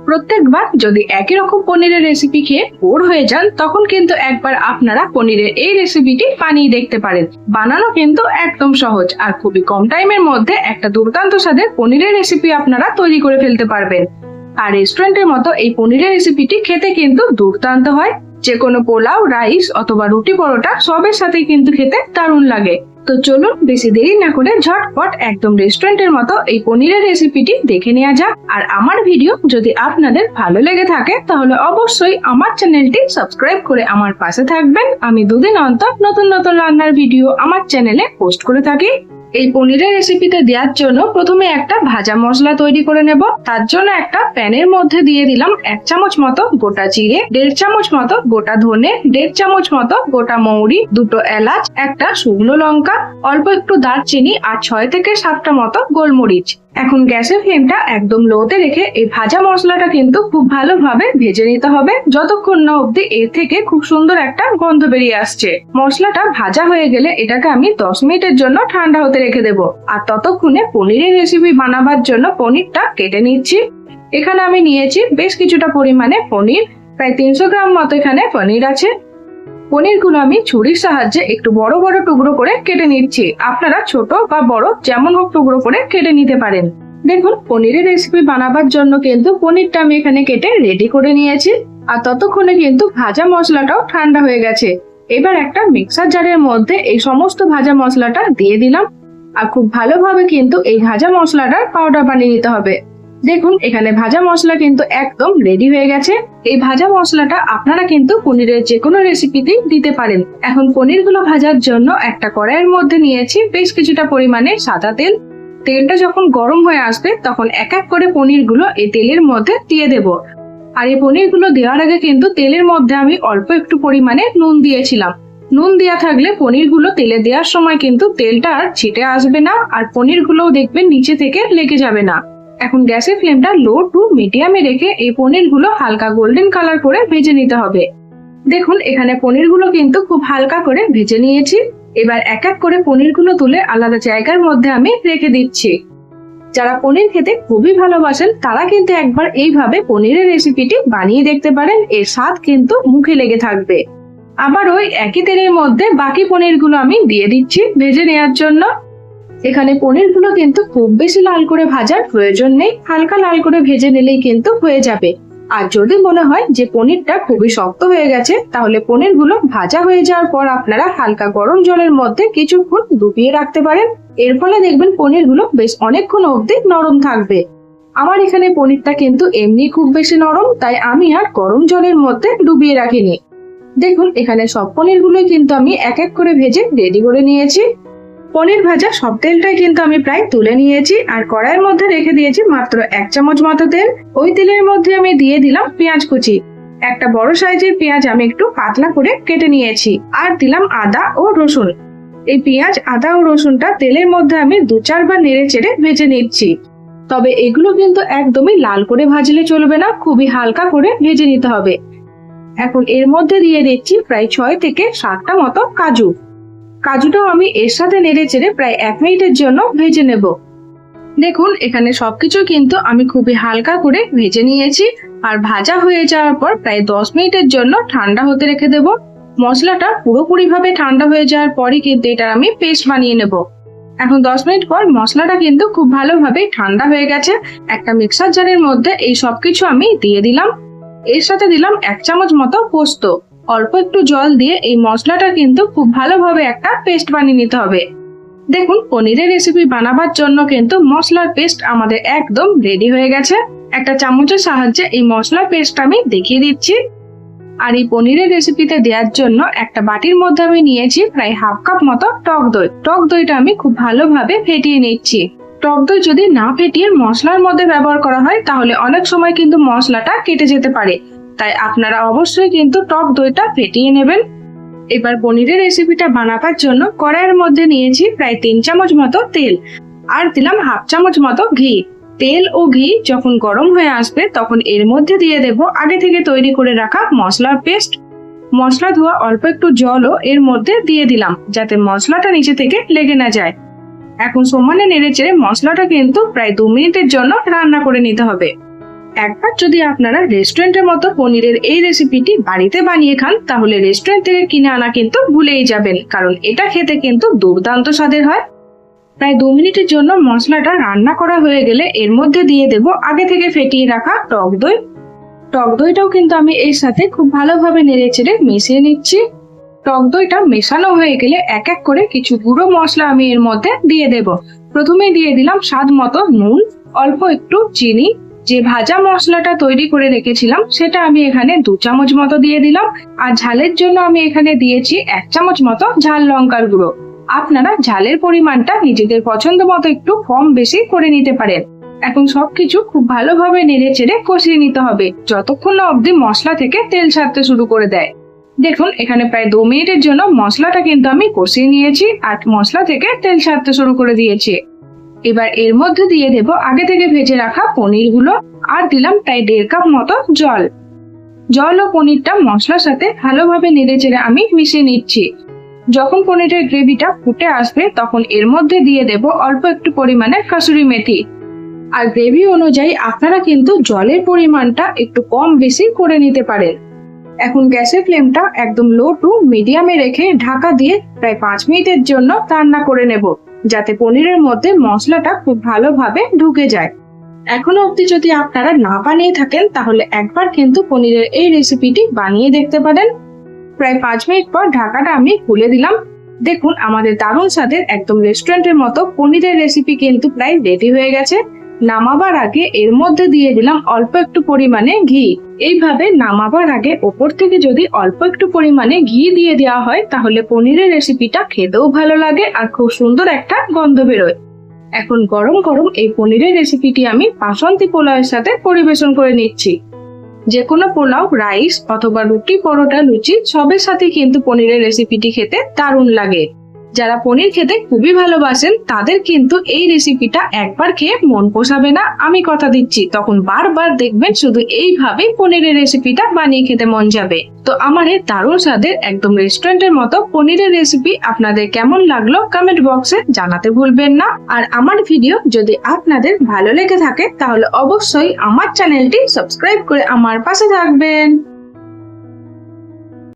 প্রত্যেকবার যদি একই রকম পনিরের রেসিপি খেয়ে বোর হয়ে যান, তখন কিন্তু একবার আপনারা পনিরের এই রেসিপিটি বানিয়ে দেখতে পারেন। বানানো কিন্তু একদম সহজ আর খুবই কম টাইমের মধ্যে একটা দুর্দান্ত স্বাদের পনিরের রেসিপি আপনারা তৈরি করে ফেলতে পারবেন। আর রেস্টুরেন্টের মতো এই পনিরের রেসিপিটি খেতে কিন্তু দুর্দান্ত হয়। যে কোনো পোলাও, রাইস অথবা রুটি, পরোটা সবের সাথে কিন্তু খেতে দারুণ লাগে। তো চলুন বেশি দেরি না করে ঝটপট একদম রেস্টুরেন্টের মতো এই পনিরের রেসিপিটি দেখে নেওয়া যাক। আর আমার ভিডিও যদি আপনাদের ভালো লেগে থাকে তাহলে অবশ্যই আমার চ্যানেলটি সাবস্ক্রাইব করে আমার পাশে থাকবেন। আমি দুদিন অন্তর নতুন নতুন রান্নার ভিডিও আমার চ্যানেলে পোস্ট করে থাকি। এই পনিরের রেসিপিতে দেওয়ার জন্য প্রথমে একটা ভাজা মশলা তৈরি করে নেব। তার জন্য একটা প্যানের মধ্যে দিয়ে দিলাম 1 চামচ মতো গোটা জিরে, 1.5 চামচ মতো গোটা ধনে, 1.5 চামচ মতো গোটা মৌরি, 2টো এলাচ, একটা শুকনো লঙ্কা, অল্প একটু দারচিনি আর 6 থেকে 7টা মতো গোলমরিচ। এখন গ্যাসের ফ্লেমটা একদম লোতে রেখে এই ভাজা মশলাটা কিন্তু খুব ভালোভাবে ভেজে নিতে হবে, যতক্ষণ না অবধি এর থেকে খুব সুন্দর একটা গন্ধ বেরিয়ে আসছে। মশলাটা ভাজা হয়ে গেলে এটাকে আমি 10 মিনিটের জন্য ঠান্ডা হতে রেখে দেবো। আর ততক্ষণে পনিরের রেসিপি বানাবার জন্য পনিরটা কেটে নিচ্ছি। এখানে আমি নিয়েছি বেশ কিছুটা পরিমাণে পনির, প্রায় 300 গ্রাম মতো এখানে পনির আছে। পনিরগুলো আমি ছুরির সাহায্যে একটু বড় বড় টুকরো করে কেটে নিচ্ছি। আপনারা ছোট বা বড় যেমন হোক টুকরো করে কেটে নিতে পারেন। দেখুন পনিরের রেসিপি বানাবার জন্য কিন্তু পনিরটা আমি এখানে কেটে রেডি করে নিয়েছি। আর ততক্ষণে কিন্তু ভাজা মশলাটাও ঠান্ডা হয়ে গেছে। এবার একটা মিক্সার জারের মধ্যে এই সমস্ত ভাজা মশলাটা দিয়ে দিলাম। আর খুব ভালোভাবে কিন্তু এই ভাজা মশলাটার পাউডার বানিয়ে নিতে হবে। দেখুন এখানে ভাজা মশলা কিন্তু একদম রেডি হয়ে গেছে। এই ভাজা মশলাটা আপনারা কিন্তু পনিরের যে কোনো রেসিপিতেই দিতে পারেন। এখন পনিরগুলো ভাজার জন্য একটা কড়াইয়ের মধ্যে নিয়েছি বেশ কিছুটা পরিমাণে সাদা তেল। তেলটা যখন গরম হয়ে আসবে তখন এক এক করে পনিরগুলো এই তেলের মধ্যে দিয়ে দেব। আর এই পনিরগুলো দেওয়ার আগে কিন্তু তেলের মধ্যে আমি অল্প একটু পরিমাণে নুন দিয়েছিলাম। নুন দেওয়া থাকলে পনিরগুলো তেলে দেওয়ার সময় কিন্তু তেলটা আর ছিটে আসবে না, আর পনিরগুলোও দেখবেন নিচে থেকে লেগে যাবে না। এখন গ্যাসের ফ্লেমটা লো টু মিডিয়ামে রেখে এই পনিরগুলো হালকা গোল্ডেন কালার করে ভেজে নিতে হবে। দেখুন এখানে পনিরগুলো কিন্তু খুব হালকা করে ভেজে নিয়েছি। এবার এক এক করে পনিরগুলো তুলে আলাদা জায়গার মধ্যে আমি রেখে দিচ্ছি। যারা পনির খেতে খুবই ভালোবাসেন তারা কিন্তু একবার এইভাবে পনিরের রেসিপিটি বানিয়ে দেখতে পারেন। এর স্বাদ কিন্তু মুখে লেগে থাকবে। আবার ওই একই তেলের মধ্যে বাকি পনিরগুলো আমি দিয়ে দিচ্ছি ভেজে নেওয়ার জন্য। এখানে পনিরগুলো কিন্তু খুব বেশি লাল করে ভাজার প্রয়োজন নেই, হালকা লাল করে ভেজে নিলেই কিন্তু হয়ে যাবে। আর যদি মনে হয় যে পনিরটা খুবই শক্ত হয়ে গেছে তাহলে পনিরগুলো ভাজা হয়ে যাওয়ার পর আপনারা হালকা গরম জলের মধ্যে কিছুক্ষণ ডুবিয়ে রাখতে পারেন। এর ফলে দেখবেন পনিরগুলো বেশ অনেকক্ষণ অবধি নরম থাকবে। আমার এখানে পনিরটা কিন্তু এমনি খুব বেশি নরম, তাই আমি আর গরম জলের মধ্যে ডুবিয়ে রাখিনি। দেখুন এখানে সব পনিরগুলোই কিন্তু আমি এক এক করে ভেজে রেডি করে নিয়েছি। পনির ভাজা সব তেলটাই কিন্তু আমি প্রায় তুলে নিয়েছি। আর কড়াইয়ের মধ্যে রেখে দিয়েছি মাত্র 1 চামচ মতো তেল। ওই তেলের মধ্যে আমি দিয়ে দিলাম পেঁয়াজ কুচি। একটা বড় সাইজের পেঁয়াজ আমি একটু পাতলা করে কেটে নিয়েছি। আর দিলাম আদা ও রসুন। এই পেঁয়াজ, আদা ও রসুনটা তেলের মধ্যে আমি 2-4 বার নেড়ে চেড়ে ভেজে নিচ্ছি। তবে এগুলো কিন্তু একদমই লাল করে ভাজলে চলবে না, খুবই হালকা করে ভেজে নিতে হবে। এখন এর মধ্যে দিয়ে দিচ্ছি প্রায় 6 থেকে 7টা মতো কাজু। কাজুটাও আমি এর সাথে নেড়ে চেড়ে প্রায় 1 মিনিটের জন্য ভেজে নেব। দেখুন এখানে সবকিছু কিন্তু আমি খুবই হালকা করে ভেজে নিয়েছি। আর ভাজা হয়ে যাওয়ার পর প্রায় 10 মিনিটের জন্য ঠান্ডা হতে রেখে দেব। মশলাটা পুরোপুরি ভাবে ঠান্ডা হয়ে যাওয়ার পরই কিন্তু এটার আমি পেস্ট বানিয়ে নেব। এখন 10 মিনিট পর মশলাটা কিন্তু খুব ভালোভাবে ঠান্ডা হয়ে গেছে। একটা মিক্সার জারের মধ্যে এই সবকিছু আমি দিয়ে দিলাম। এর সাথে দিলাম 1 চামচ মতো পোস্ত। অল্প একটু জল দিয়ে এই মশলাটা কিন্তু খুব ভালোভাবে একটা পেস্ট বানিয়ে নিতে হবে। দেখুন পনিরের রেসিপি বানাবার জন্য কিন্তু মশলার পেস্ট আমাদের একদম রেডি হয়ে গেছে। একটা চামচের সাহায্যে এই মশলার পেস্ট আমি দেখিয়ে দিচ্ছি। আর এই পনিরের রেসিপিতে দেওয়ার জন্য একটা বাটির মধ্যে আমি নিয়েছি প্রায় 1/2 কাপ মতো টক দই। টক দইটা আমি খুব ভালোভাবে ফেটিয়ে নিচ্ছি। টক দই যদি না ফেটিয়ে মশলার মধ্যে ব্যবহার করা হয় তাহলে অনেক সময় কিন্তু মশলাটা কেটে যেতে পারে, তাই আপনারা অবশ্যই কিন্তু টক দইটা ফেটিয়ে নেবেন। এবার পনিরের রেসিপিটা বানাবার জন্য কড়াইয়ের মধ্যে নিয়েছি প্রায় 3 চামচ মতো তেল। আর দিলাম 1/2 চামচ মতো ঘি। তেল ও ঘি যখন গরম হয়ে আসবে তখন এর মধ্যে দিয়ে দেব আগে থেকে তৈরি করে রাখা মশলার পেস্ট। মশলা ধোয়া অল্প একটু জলও এর মধ্যে দিয়ে দিলাম যাতে মশলাটা নিচে থেকে লেগে না যায়। এখন সমানে নেড়ে চেড়ে মশলাটা কিন্তু প্রায় 2 মিনিটের জন্য রান্না করে নিতে হবে। একবার যদি আপনারা রেস্টুরেন্টের মতো পনিরের এই রেসিপিটি বাড়িতে বানিয়ে খান তাহলে রেস্টুরেন্ট থেকে কিনে আনা কিন্তু ভুলেই যাবেন, কারণ এটা খেতে কিন্তু দুর্দান্ত স্বাদের হয়। প্রায় 2 মিনিটের জন্য মশলাটা রান্না করা হয়ে গেলে এর মধ্যে দিয়ে দেব আগে থেকে ফেটিয়ে রাখা টক দই। টক দইটাও কিন্তু আমি এর সাথে খুব ভালোভাবে নেড়েচেড়ে মিশিয়ে নিচ্ছি। টক দইটা মেশানো হয়ে গেলে এক এক করে কিছু গুঁড়ো মশলা আমি এর মধ্যে দিয়ে দেব। প্রথমে দিয়ে দিলাম স্বাদ মতো নুন, অল্প একটু চিনি, যে ভাজা মশলাটা তৈরি করে রেখেছিলাম সেটা আমি এখানে 2 চামচ মতো দিয়ে দিলাম, আর ঝালের জন্য আমি এখানে দিয়েছি 1 চামচ মতো ঝাল লঙ্কার গুঁড়ো। আপনারা ঝালের পরিমাণটা নিজেদের পছন্দ মতো একটু কম বেশি করে নিতে পারেন। এখন সবকিছু খুব ভালোভাবে নেড়ে চেড়ে কষিয়ে নিতে হবে যতক্ষণ না অবধি মশলা থেকে তেল ছাড়তে শুরু করে দেয়। দেখুন এখানে প্রায় 2 মিনিটের জন্য মশলাটা কিন্তু আমি কষিয়ে নিয়েছি আর মশলা থেকে তেল ছাড়তে শুরু করে দিয়েছি। এবার এর মধ্যে দিয়ে দেব আগে থেকে ভেজে রাখা পনিরগুলো, আর দিলাম প্রায় 1.5 কাপ মতো জল। জল ও পনিরটা মশলার সাথে ভালোভাবে নেড়ে চেড়ে আমি মিশিয়ে নিচ্ছি। যখন পনিরের গ্রেভিটা ফুটে আসবে তখন এর মধ্যে দিয়ে দেব অল্প একটু পরিমাণে কাসুরি মেথি। আর গ্রেভি অনুযায়ী আপনারা কিন্তু জলের পরিমাণটা একটু কম বেশি করে নিতে পারেন। এখন গ্যাসের ফ্লেমটা একদম লো টু মিডিয়ামে রেখে ঢাকা দিয়ে প্রায় 5 মিনিটের জন্য রান্না করে নেব, যাতে পনিরের মধ্যে মশলাটা খুব ভালোভাবে ঢুকে যায়। এখনো অবধি যদি আপনারা না বানিয়ে থাকেন তাহলে একবার কিন্তু পনিরের এই রেসিপিটি বানিয়ে দেখতে পারেন। প্রায় 5 মিনিট পর ঢাকাটা আমি খুলে দিলাম। দেখুন আমাদের দারুণ স্বাদের একদম রেস্টুরেন্টের মতো পনিরের রেসিপি কিন্তু প্রায় রেডি হয়ে গেছে। নামাবার আগে এর মধ্যে দিয়ে দিলাম অল্প একটু পরিমাণে ঘি। এইভাবে নামাবার আগে ওপর থেকে যদি অল্প একটু পরিমাণে ঘি দিয়ে দেওয়া হয় তাহলে পনিরের রেসিপিটা খেতেও ভালো লাগে আর খুব সুন্দর একটা গন্ধ বেরোয়। এখন গরম গরম এই পনিরের রেসিপিটি আমি বাসন্তী পোলাওয়ের সাথে পরিবেশন করে নিচ্ছি। যে কোনো পোলাও, রাইস অথবা রুটি, পরোটা, লুচি সবের সাথে কিন্তু পনিরের রেসিপিটি খেতে দারুণ লাগে। যারা পনির খেতে খুবই ভালোবাসেন তাদের কিন্তু এই রেসিপিটা একবার খেয়ে মন পোষাবে না, আমি কথা দিচ্ছি। তখন বারবার দেখবেন শুধু এইভাবেই পনিরের রেসিপিটা বানিয়ে খেতে মন যাবে। তো আমার এই দারুণ স্বাদের একদম রেস্টুরেন্টের মতো পনিরের রেসিপি আপনাদের কেমন লাগলো কমেন্ট বক্সে জানাতে ভুলবেন না। আর আমার ভিডিও যদি আপনাদের ভালো লেগে থাকে তাহলে অবশ্যই আমার চ্যানেলটি সাবস্ক্রাইব করে আমার পাশে থাকবেন।